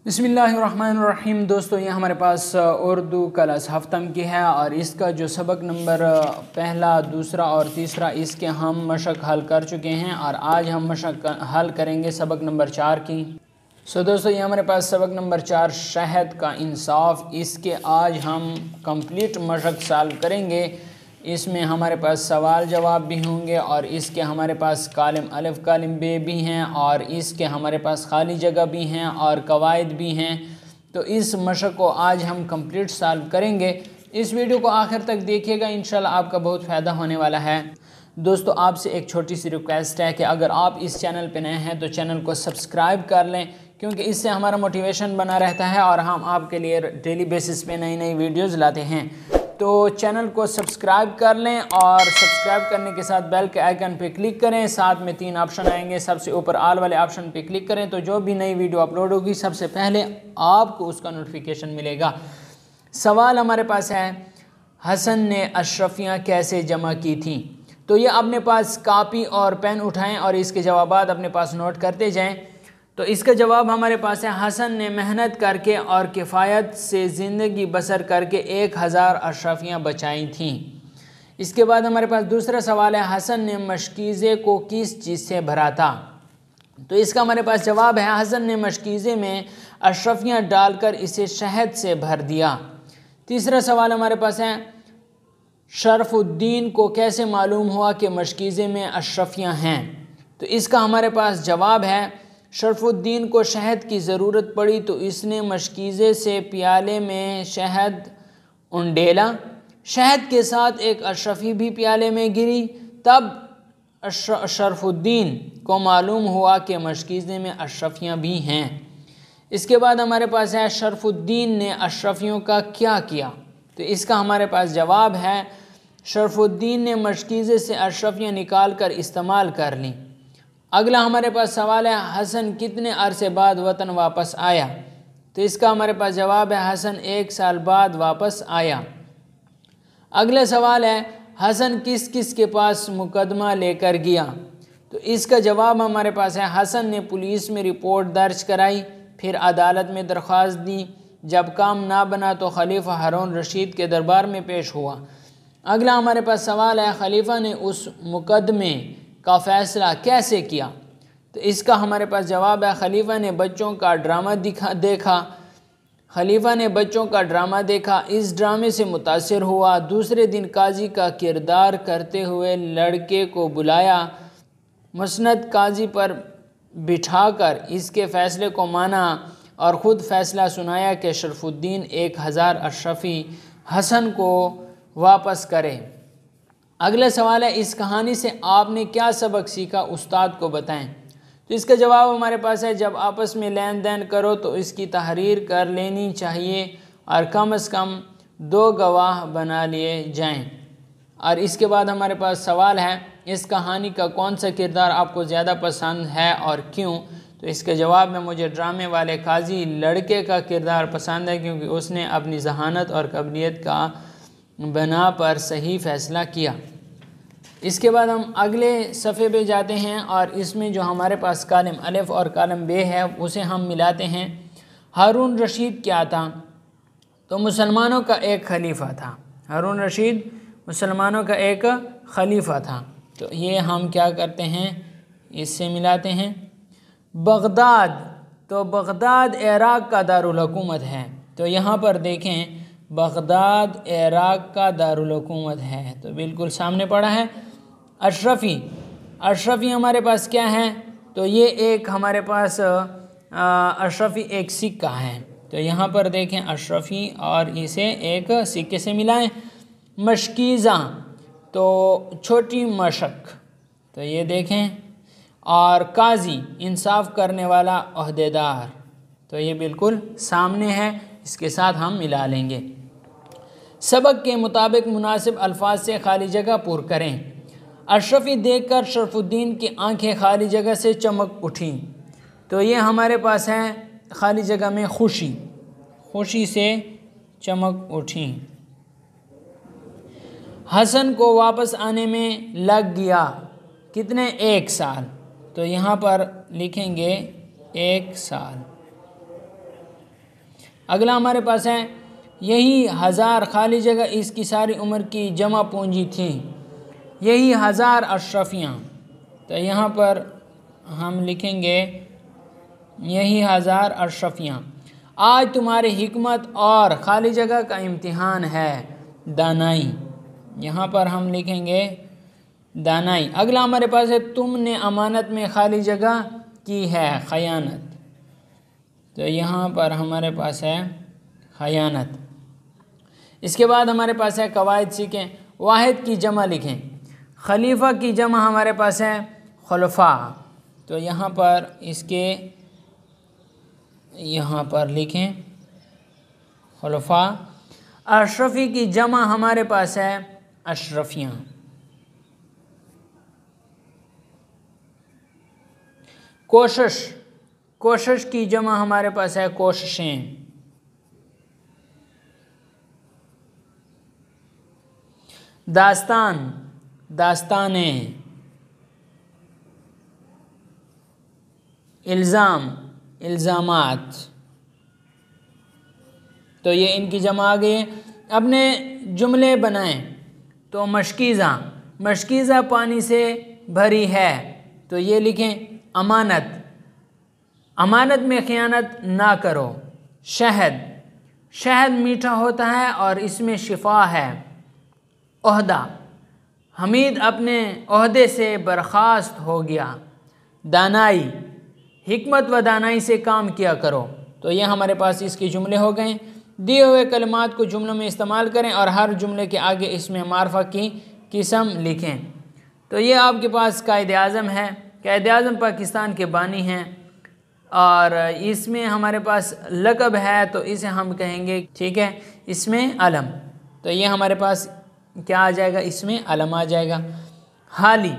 बिस्मिल्लाहिर्रहमानिर्रहीम। दोस्तों, ये हमारे पास उर्दू क्लास हफ्तम की है और इसका जो सबक नंबर पहला, दूसरा और तीसरा इसके हम मशक हल कर चुके हैं और आज हम मशक हल करेंगे सबक नंबर 4 की। दोस्तों, ये हमारे पास सबक नंबर 4 शहद का इंसाफ, इसके आज हम कंप्लीट मशक सॉल्व करेंगे। इसमें हमारे पास सवाल जवाब भी होंगे और इसके हमारे पास कालिम अलिफ कालिम बे भी हैं और इसके हमारे पास खाली जगह भी हैं और कवायद भी हैं। तो इस मशक को आज हम कंप्लीट सॉल्व करेंगे। इस वीडियो को आखिर तक देखिएगा, इंशाल्लाह आपका बहुत फ़ायदा होने वाला है। दोस्तों, आपसे एक छोटी सी रिक्वेस्ट है कि अगर आप इस चैनल पर नए हैं तो चैनल को सब्सक्राइब कर लें, क्योंकि इससे हमारा मोटिवेशन बना रहता है और हम आपके लिए डेली बेसिस पे नई नई वीडियोज़ लाते हैं। तो चैनल को सब्सक्राइब कर लें और सब्सक्राइब करने के साथ बेल के आइकन पे क्लिक करें। साथ में 3 ऑप्शन आएंगे, सबसे ऊपर ऑल वाले ऑप्शन पे क्लिक करें तो जो भी नई वीडियो अपलोड होगी सबसे पहले आपको उसका नोटिफिकेशन मिलेगा। सवाल हमारे पास है, हसन ने अशरफियाँ कैसे जमा की थी? तो ये अपने पास कापी और पेन उठाएँ और इसके जवाबात अपने पास नोट करते जाएँ। तो इसका जवाब हमारे पास है, हसन ने मेहनत करके और किफ़ायत से ज़िंदगी बसर करके 1000 अशरफियाँ बचाई थीं। इसके बाद हमारे पास दूसरा सवाल है, हसन ने मशकीज़े को किस चीज़ से भरा था? तो इसका हमारे पास जवाब है, हसन ने मशकीज़े में अशरफियाँ डालकर इसे शहद से भर दिया। तीसरा सवाल हमारे पास है, शरफुद्दीन को कैसे मालूम हुआ कि मशकीज़े में अशरफियाँ हैं? तो इसका हमारे पास जवाब है, शरफुद्दीन को शहद की ज़रूरत पड़ी तो इसने मशकीज़े से प्याले में शहद उंडेला। शहद के साथ एक अशरफी भी प्याले में गिरी। तब शरफुद्दीन को मालूम हुआ कि मशकीज़े में अशरफियाँ भी हैं। इसके बाद हमारे पास है, शरफुद्दीन ने अशरफियों का क्या किया? तो इसका हमारे पास जवाब है, शरफुद्दीन ने मशकीज़े से अशरफियाँ निकाल कर इस्तेमाल कर लीं। अगला हमारे पास सवाल है, हसन कितने अरसे बाद वतन वापस आया? तो इसका हमारे पास जवाब है, हसन 1 साल बाद वापस आया। अगला सवाल है, हसन किस किस के पास मुकदमा लेकर गया? तो इसका जवाब हमारे पास है, हसन ने पुलिस में रिपोर्ट दर्ज कराई, फिर अदालत में दरख्वास्त दी। जब काम ना बना तो खलीफा हारून रशीद के दरबार में पेश हुआ। अगला हमारे पास सवाल है, खलीफा ने उस मुकदमे का फ़ैसला कैसे किया? तो इसका हमारे पास जवाब है, खलीफा ने बच्चों का ड्रामा देखा। खलीफा ने बच्चों का ड्रामा देखा, इस ड्रामे से मुतासिर हुआ। दूसरे दिन काजी का किरदार करते हुए लड़के को बुलाया, मुस्नद काजी पर बिठाकर इसके फ़ैसले को माना और ख़ुद फ़ैसला सुनाया कि शरफुद्दीन 1000 अशरफी हसन को वापस करे। अगला सवाल है, इस कहानी से आपने क्या सबक सीखा? उस्ताद को बताएं। तो इसका जवाब हमारे पास है, जब आपस में लेन देन करो तो इसकी तहरीर कर लेनी चाहिए और कम से कम 2 गवाह बना लिए जाएं। और इसके बाद हमारे पास सवाल है, इस कहानी का कौन सा किरदार आपको ज़्यादा पसंद है और क्यों? तो इसके जवाब में मुझे ड्रामे वाले काजी लड़के का किरदार पसंद है, क्योंकि उसने अपनी जहानत और काबिलियत का बना पर सही फ़ैसला किया। इसके बाद हम अगले सफ़े पे जाते हैं और इसमें जो हमारे पास कालिम अलिफ और कालिम बे है उसे हम मिलाते हैं। हारून रशीद क्या था? तो मुसलमानों का एक खलीफा था। हारून रशीद मुसलमानों का एक खलीफा था। तो ये हम क्या करते हैं, इससे मिलाते हैं। बगदाद, तो बगदाद इराक़ का दारुल हुकूमत है। तो यहाँ पर देखें, बगदाद इराक़ का दारुल हुकूमत है, तो बिल्कुल सामने पड़ा है। अशरफी हमारे पास क्या है? तो ये एक हमारे पास अशरफी एक सिक्का है। तो यहाँ पर देखें अशरफी और इसे एक सिक्के से मिलाएं। मशकीज़ा, तो छोटी मशक, तो ये देखें। और काजी, इंसाफ करने वाला ओहदेदार, तो ये बिल्कुल सामने है, इसके साथ हम मिला लेंगे। सबक के मुताबिक मुनासिब अल्फाज से खाली जगह पूर करें। अशरफी देखकर शरफुद्दीन की आंखें खाली जगह से चमक उठी। तो ये हमारे पास है खाली जगह में खुशी, खुशी से चमक उठी। हसन को वापस आने में लग गया कितने? 1 साल। तो यहाँ पर लिखेंगे 1 साल। अगला हमारे पास है यही 1000 खाली जगह इसकी सारी उम्र की जमा पूंजी थी। यही 1000 अशरफियाँ, तो यहाँ पर हम लिखेंगे यही 1000 अशरफियाँ। आज तुम्हारी हिकमत और खाली जगह का इम्तिहान है दानाई, यहाँ पर हम लिखेंगे दानाई। अगला हमारे पास है तुमने अमानत में खाली जगह की है खयानत, तो यहाँ पर हमारे पास है खयानत। इसके बाद हमारे पास है कवायद सीखें। वाहिद की जमा लिखें। खलीफा की जमा हमारे पास है खुलफा, तो यहाँ पर इसके यहाँ पर लिखें खुलफा। अशरफी की जमा हमारे पास है अशरफियाँ। कोशिश, कोशिश की जमा हमारे पास है कोशिशें। दास्तान, दास्तानें। इल्ज़ाम, इल्ज़ामात, तो ये इनकी जमा आ गई। अपने जुमले बनाएं, तो मशकीज़ा, मशकीज़ा पानी से भरी है, तो ये लिखें अमानत, अमानत में ख़यानत ना करो। शहद, शहद मीठा होता है और इसमें शिफा है। ओहदा, हमीद अपने ओहदे से बर्खास्त हो गया। दानाई, हिकमत व दानाई से काम किया करो। तो ये हमारे पास इसके जुमले हो गए। दिए हुए कलिमात को जुमलों में इस्तेमाल करें और हर जुमले के आगे इसमें मार्फा की किस्म लिखें। तो ये आपके पास कायद आज़म है। कायद आज़म पाकिस्तान के बानी हैं और इसमें हमारे पास लक़ब है, तो इसे हम कहेंगे, ठीक है, इसमें अलम। तो ये हमारे पास क्या आ जाएगा, इसमें अलम आ जाएगा। हाली,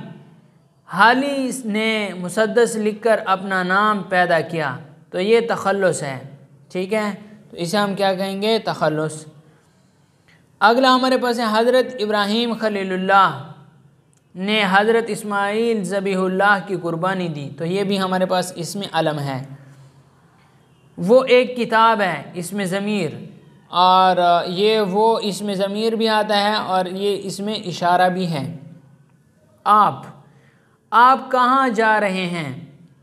हाली ने मुसद्दस लिखकर अपना नाम पैदा किया, तो ये तखल्लुस है, ठीक है, तो इसे हम क्या कहेंगे, तखल्लुस। अगला हमारे पास है हज़रत इब्राहीम खलीलुल्लाह ने हज़रत इस्माईल ज़बीहुल्लाह की कुर्बानी दी, तो ये भी हमारे पास इसमें अलम है। वो एक किताब है, इसमें ज़मीर, और ये वो इसमें ज़मीर भी आता है और ये इसमें इशारा भी है। आप कहाँ जा रहे हैं,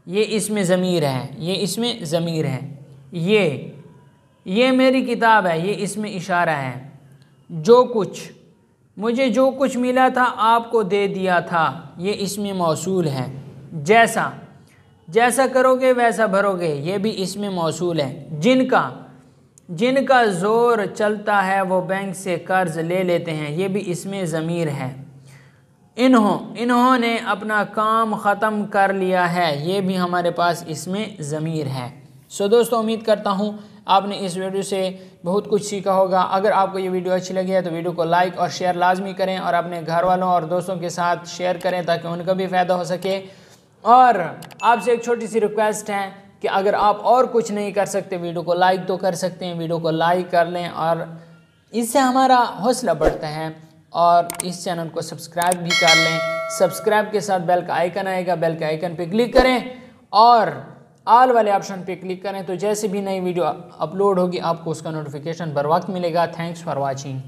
ये इसमें ज़मीर है, ये इसमें ज़मीर है। ये मेरी किताब है, ये इसमें इशारा है। जो कुछ, मुझे जो कुछ मिला था आपको दे दिया था, ये इसमें मौसूल है। जैसा, जैसा करोगे वैसा भरोगे, ये भी इसमें मौसूल है। जिनका ज़ोर चलता है वो बैंक से कर्ज ले लेते हैं, ये भी इसमें ज़मीर है। इन्होंने अपना काम ख़त्म कर लिया है, ये भी हमारे पास इसमें ज़मीर है। सो दोस्तों, उम्मीद करता हूँ आपने इस वीडियो से बहुत कुछ सीखा होगा। अगर आपको ये वीडियो अच्छी लगी है तो वीडियो को लाइक और शेयर लाजमी करें और अपने घर वालों और दोस्तों के साथ शेयर करें ताकि उनका भी फ़ायदा हो सके। और आपसे एक छोटी सी रिक्वेस्ट है कि अगर आप और कुछ नहीं कर सकते, वीडियो को लाइक तो कर सकते हैं, वीडियो को लाइक कर लें और इससे हमारा हौसला बढ़ता है। और इस चैनल को सब्सक्राइब भी कर लें। सब्सक्राइब के साथ बेल का आइकन आएगा, बेल के आइकन पे क्लिक करें और ऑल वाले ऑप्शन पे क्लिक करें, तो जैसे भी नई वीडियो अपलोड होगी आपको उसका नोटिफिकेशन बर वक्त मिलेगा। Thanks for watching.